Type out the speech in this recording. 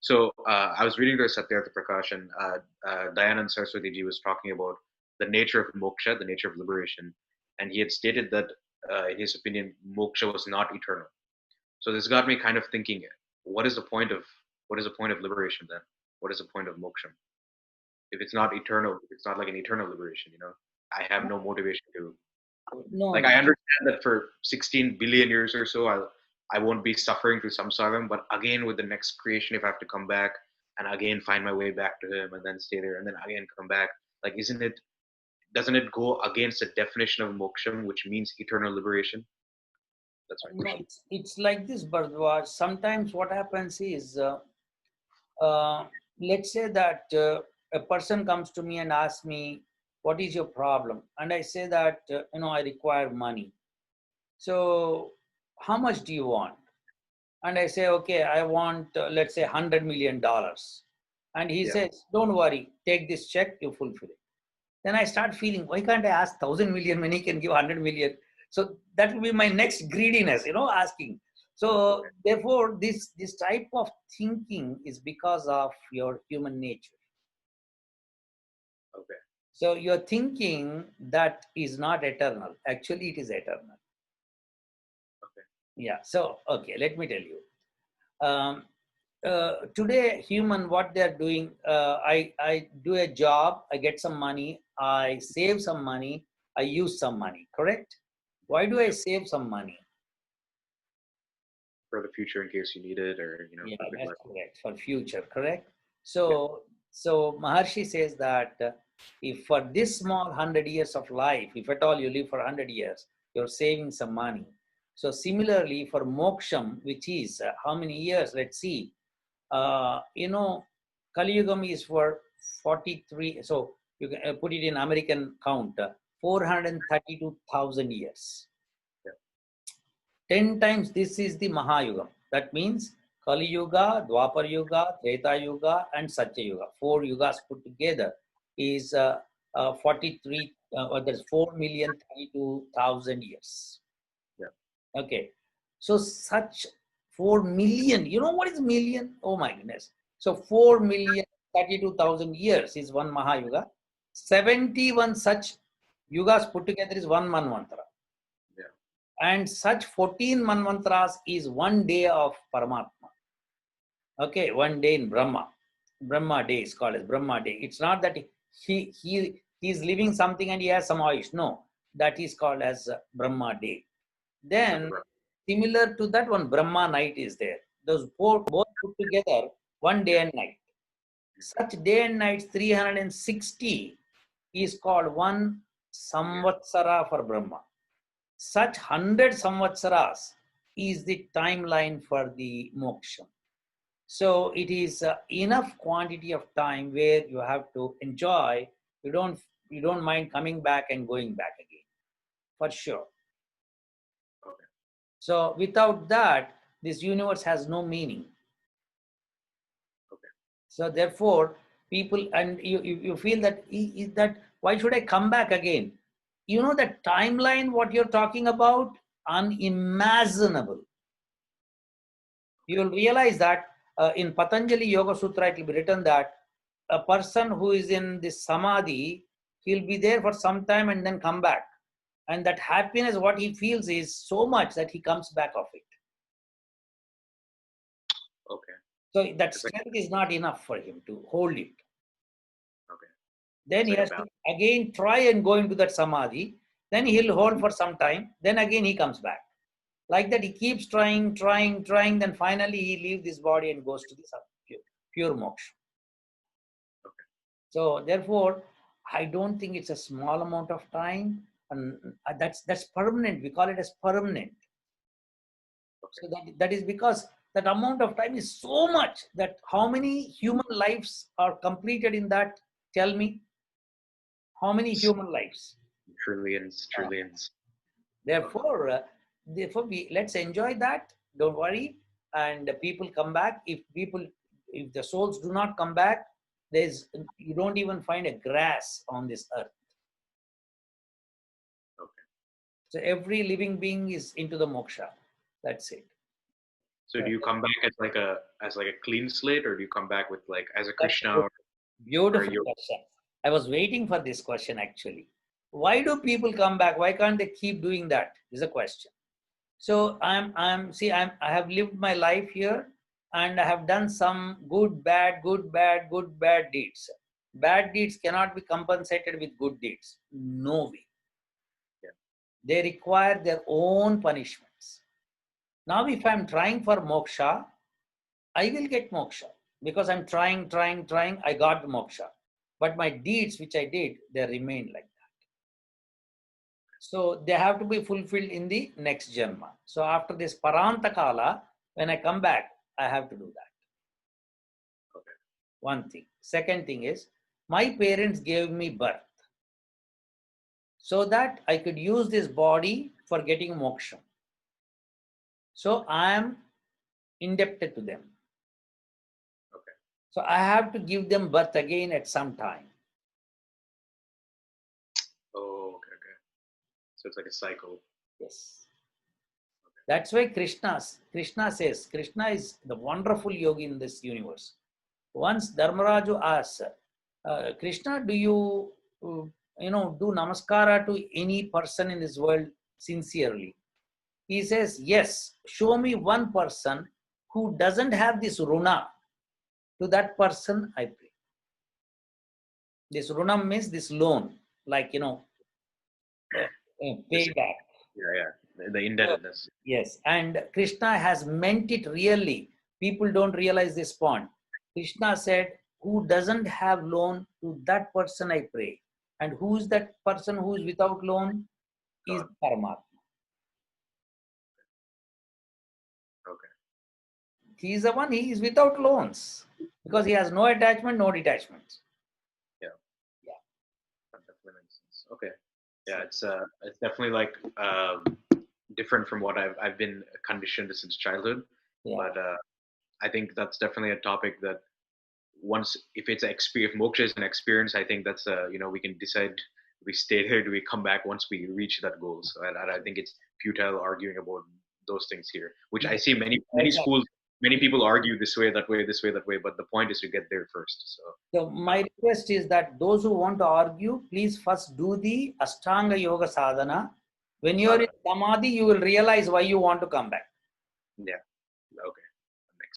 So I was reading the Satyartha Prakash, and Dayanand Saraswati ji was talking about the nature of moksha, the nature of liberation, and he had stated that, in his opinion, moksha was not eternal. So this got me kind of thinking: what is the point of what is the point of liberation then? What is the point of moksha if it's not eternal? If it's not like an eternal liberation, I have no motivation to. No, Like no. I understand that for 16 billion years or so, I won't be suffering through samsara, but again with the next creation, if I have to come back and again find my way back to him and then stay there and then again come back, like isn't it doesn't it go against the definition of moksham, which means eternal liberation? That's my No, question. it's like this, Bharadwaj. Sometimes what happens is, uh, let's say that a person comes to me and asks me, "What is your problem?" And I say that I require money. So, how much do you want? And I say, "Okay, I want let's say $100 million." And he Yeah. says, "Don't worry, take this check, you fulfill it." Then I start feeling, why can't I ask 1,000 million when he can give 100 million? So that will be my next greediness, asking. So Okay. therefore, this type of thinking is because of your human nature. Okay. So you're thinking that is not eternal. Actually, it is eternal. Okay. Yeah. So okay, let me tell you. Um, Today, human, what they're doing, I do a job, I get some money, I save some money, I use some money. Correct? Why do I Yep. save some money? For the future in case you need it, or Yeah, for good that's luck. correct. For future, correct? Yeah. So Maharshi says that if for this small 100 years of life, if at all you live for 100 years, you're saving some money. So similarly for moksham, which is how many years? Let's see. Kali Yugam is for 43. So you can put it in American count, 432,000 years. Yeah. 10 times this is the Mahayugam. That means Kali Yuga, Dwapar Yuga, Treta Yuga, and Satya Yuga. 4 yugas put together is 43, there's 4,032,000 years. Yeah. Okay. So such 4 million, you know what is million? Oh my goodness. So 4,032,000 years is one Mahayuga. 71 such yugas put together is one Manvantara. Yeah. And such 14 Manvantras is one day of Paramatma. Okay, one day in Brahma. Brahma day is called as Brahma day. It's not that he's living something and he has some Ayush. No, that is called as Brahma day. Like a Then, similar to that one, Brahma night is there. Those four both put together, one day yeah. and night. Such day and nights 360 is called one Samvatsara for Brahma. Such 100 Samvatsaras is the timeline for the moksha. So it is enough quantity of time where you have to enjoy. You don't mind coming back and going back again, for sure. Okay. So without that, this universe has no meaning. Okay. So therefore, people and you feel that that why should I come back again? You know the timeline what you're talking about unimaginable. You Okay. will realize that in Patanjali Yoga Sutra it will be written that a person who is in this samadhi, he'll be there for some time and then come back. And that happiness, what he feels is so much that he comes back of it. Okay. So that It's like strength is not enough for him to hold it. okay. Then It's he like a has to balance. again try and go into that samadhi. Then he'll hold for some time. Then again he comes back. Like that, he keeps trying, trying, trying. Then finally he leaves this body and goes to the pure moksha. Okay. So therefore, I don't think it's a small amount of time, and that's permanent. We call it as permanent. Okay. So that is because that amount of time is so much that how many human lives are completed in that? Tell me, how many human lives? Trillions, Uh, trillions. therefore, we let's enjoy that. Don't worry, and the people come back. If the souls do not come back, there's you don't even find a grass on this earth. Okay. So every living being is into the moksha. That's it. So do you come back as like a clean slate, or do you come back with like as a That's a Krishna good, or beautiful you? question. I was waiting for this question actually. Why do people come back? Why can't they keep doing that? Is a question. So I have lived my life here, and I have done some good, bad deeds. Bad deeds cannot be compensated with good deeds. No way. Yeah. They require their own punishments. Now, if I'm trying for moksha, I will get moksha because I'm trying. I got the moksha. But my deeds, which I did, they remain like that. So they have to be fulfilled in the next janma. So after this paranta kala, when I come back, I have to do that. Okay. One thing. Second thing is, my parents gave me birth so that I could use this body for getting moksha. So I am indebted to them. Okay. So I have to give them birth again at some time. Oh, okay, okay. So it's like a cycle. Yes. That's why Krishna says, Krishna is the wonderful yogi in this universe. Once Dharmaraju asks, Krishna, do you, do namaskara to any person in this world sincerely? He says, yes, show me one person who doesn't have this runa. To that person, I pray. This runam means this loan, like, pay back. Yeah, yeah. The indebtedness. Yes, and Krishna has meant it really. People don't realize this point. Krishna said, who doesn't have loan, to that person I pray. And who is that person who is without loan? Is God. Paramatma. Okay. He is the one, he is without loans because he has no attachment, no detachment. Yeah. Yeah. That definitely makes sense. Okay. Yeah, it's definitely like different from what I've been conditioned since childhood. Yeah. But I think that's definitely a topic that once, if it's if moksha is an experience, I think that's we can decide, do we stay there, do we come back once we reach that goal. So I think it's futile arguing about those things here, which I Yes, see many exactly. schools, many people argue this way, that way, this way, that way, but the point is to get there first. So my request is that those who want to argue, please first do the Ashtanga Yoga Sadhana. When you're in Samadhi, you will realize why you want to come back. Yeah.